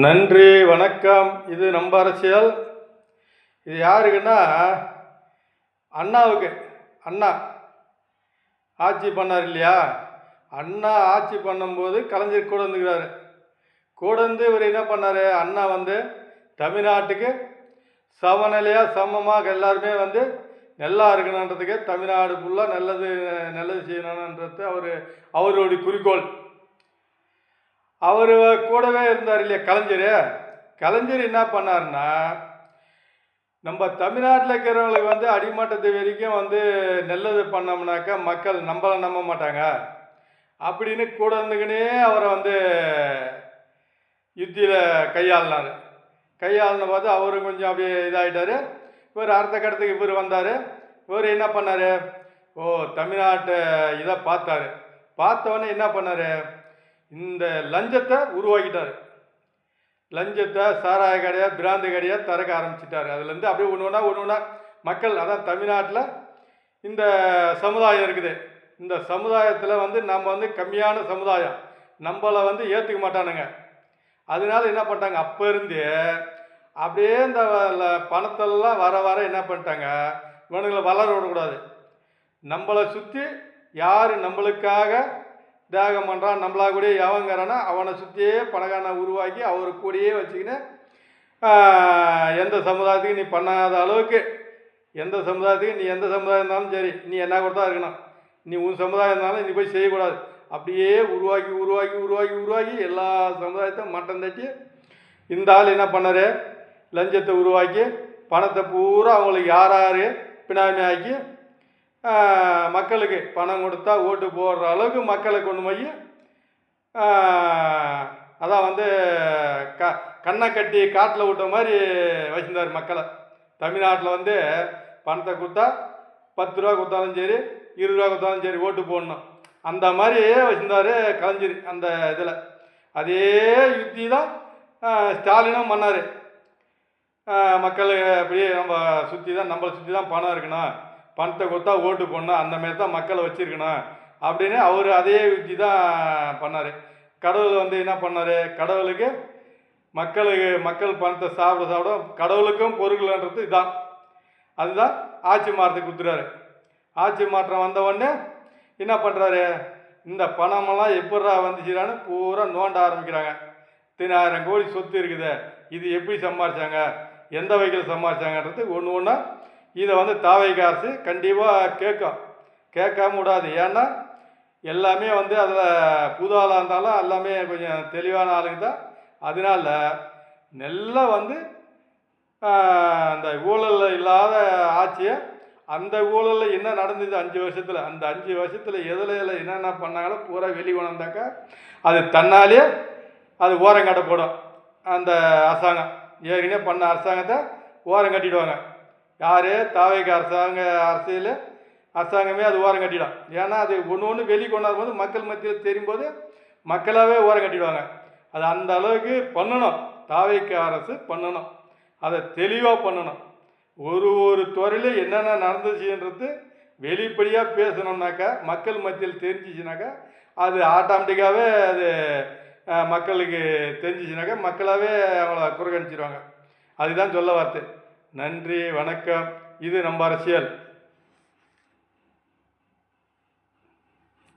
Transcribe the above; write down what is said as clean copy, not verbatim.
நன்றி, வணக்கம். இது நம்ம அரசியல். இது யாருக்குன்னா அண்ணாவுக்கு. அண்ணா ஆட்சி பண்ணார் இல்லையா? அண்ணா ஆட்சி பண்ணும்போது கலைஞர் கூட இருந்துக்கிறாரு. கூட இருந்து இவர் என்ன பண்ணார்? அண்ணா தமிழ்நாட்டுக்கு சமநிலையாக சமமாக எல்லாருமே நல்லா இருக்கணுன்றதுக்கு தமிழ்நாடு ஃபுல்லாக நல்லது நல்லது செய்யணுன்றது அவருடைய குறிக்கோள். அவர் கூடவே இருந்தார் இல்லையா கலைஞர். கலைஞர் என்ன பண்ணார்னா, நம்ம தமிழ்நாட்டில் இருக்கிறவங்களுக்கு அடிமட்டத்து வரைக்கும் நல்லது பண்ணோம்னாக்கா மக்கள் நம்மளை நம்ப மாட்டாங்க அப்படின்னு கூட இருந்துக்கினே அவரை யுத்தியில் கையாளினார். கையாளின பார்த்து அவரும் கொஞ்சம் அப்படியே இதாகிட்டார். இவர் அடுத்த கட்டத்துக்கு இவர் வந்தார். இவர் என்ன பண்ணார்? தமிழ்நாட்டை இதை பார்த்தவொடனே என்ன பண்ணார்? இந்த லஞ்சத்தை உருவாக்கிட்டார். லஞ்சத்தை சாராய கடையாக பிராந்து கடையாக திறக்க ஆரம்பிச்சிட்டார். அதுலேருந்து அப்படியே ஒன்று ஒன்றா மக்கள், அதான் தமிழ்நாட்டில் இந்த சமுதாயம் இருக்குது. இந்த சமுதாயத்தில் நம்ம கம்மியான சமுதாயம், நம்மளை ஏற்றுக்க மாட்டானுங்க. அதனால என்ன பண்ணிட்டாங்க, அப்போ இருந்து அப்படியே இந்த பணத்தெல்லாம் வர வர என்ன பண்ணிட்டாங்க, இவனுங்களை வளர விடக்கூடாது. நம்மளை சுற்றி யார் நம்மளுக்காக தியாகம் பண்ணுறான், நம்மளா கூடயே எவங்கிறானா அவனை சுற்றியே பணக்காரனை உருவாக்கி அவர் கூடயே வச்சுக்கின்னு எந்த சமுதாயத்துக்கு நீ பண்ணாத அளவுக்கு, எந்த சமுதாயத்துக்கு நீ எந்த சமுதாயம் இருந்தாலும் சரி, நீ என்ன கொடுத்தா இருக்கணும், நீ உன் சமுதாயம் இருந்தாலும் நீ போய் செய்யக்கூடாது. அப்படியே உருவாக்கி உருவாக்கி உருவாக்கி உருவாக்கி எல்லா சமுதாயத்தையும் மட்டம் தட்டி இந்த ஆள் என்ன பண்ணார்? லஞ்சத்தை உருவாக்கி பணத்தை பூரா அவங்களுக்கு யார் யார் பினாமி ஆக்கி மக்களுக்கு பணம் கொடுத்தா ஓட்டு போடுற அளவுக்கு மக்களை கொண்டு போய் அதான் கண்ணை கட்டி காட்டில் விட்ட மாதிரி வச்சிருந்தார் மக்களை. தமிழ்நாட்டில் பணத்தை கொடுத்தா 10 ரூபா கொடுத்தாலும் சரி 20 ரூபா கொடுத்தாலும் சரி ஓட்டு போடணும், அந்த மாதிரி வச்சிருந்தார் கலைஞர். அந்த இதில் அதே யுத்தி தான் ஸ்டாலினும் பண்ணார். மக்கள் அப்படியே நம்மளை சுற்றி தான் பணம் இருக்கணும், பணத்தை கொடுத்தா ஓட்டு போடணும், அந்தமாரி தான் மக்களை வச்சுருக்கணும் அப்படின்னு அவர் அதே யுத்தி தான் பண்ணார். கடவுள் என்ன பண்ணார்? கடவுளுக்கு மக்கள் பணத்தை சாப்பிட கடவுளுக்கும் பொருள்ன்றது இதுதான். அதுதான் ஆட்சி மாற்றத்தை கொடுத்துறாரு. ஆட்சி மாற்றம் வந்தவுடனே என்ன பண்ணுறாரு? இந்த பணமெல்லாம் எப்படா வந்துச்சுடான்னு பூரா நோண்ட ஆரம்பிக்கிறாங்க. 10,000 கோடி சொத்து இருக்குது, இது எப்படி சம்பாரிச்சாங்க, எந்த வகையில் சம்பாரிச்சாங்கன்றது ஒன்று ஒன்றா இதை தாவைக்க அரசு கண்டிப்பாக கேட்காம விடாது. ஏன்னா எல்லாமே அதில் புது ஆளாக இருந்தாலும் எல்லாமே கொஞ்சம் தெளிவான ஆளுங்க தான். அதனால நல்லா அந்த ஊழல் இல்லாத ஆட்சியை, அந்த ஊழலில் என்ன நடந்தது 5 வருஷத்தில், அந்த 5 வருஷத்தில் எதில் என்னென்ன பண்ணாங்களோ பூரா வெளிக்கொண்டாக்கா அது தன்னாலே அது ஓரங்கட்ட போடும். அந்த அரசாங்கம் ஏற்கனவே பண்ண அரசாங்கத்தை ஓரம் கட்டிடுவாங்க. யார்? தாவைக்க அரசாங்கமே அது ஓரம் கட்டிடும். ஏன்னா அது ஒன்று வெளிக்கொண்டாடும் போது மக்கள் மத்தியில் தெரியும்போது மக்களாகவே ஓரம் கட்டிடுவாங்க. அது அந்த அளவுக்கு பண்ணணும், தாவைக்க அரசு பண்ணணும், அதை தெளிவாக பண்ணணும். ஒரு துறையில் என்னென்ன நடந்துச்சுன்றது வெளிப்படையாக பேசணும்னாக்கா, மக்கள் மத்தியில் தெரிஞ்சிச்சுனாக்கா அது ஆட்டோமேட்டிக்காகவே அது மக்களுக்கு தெரிஞ்சிச்சுனாக்கா மக்களாகவே அவங்கள புறக்கணிச்சிடுவாங்க. அதுதான் சொல்ல வார்த்தை. நன்றி, வணக்கம். இது நம்ம அரசியல்.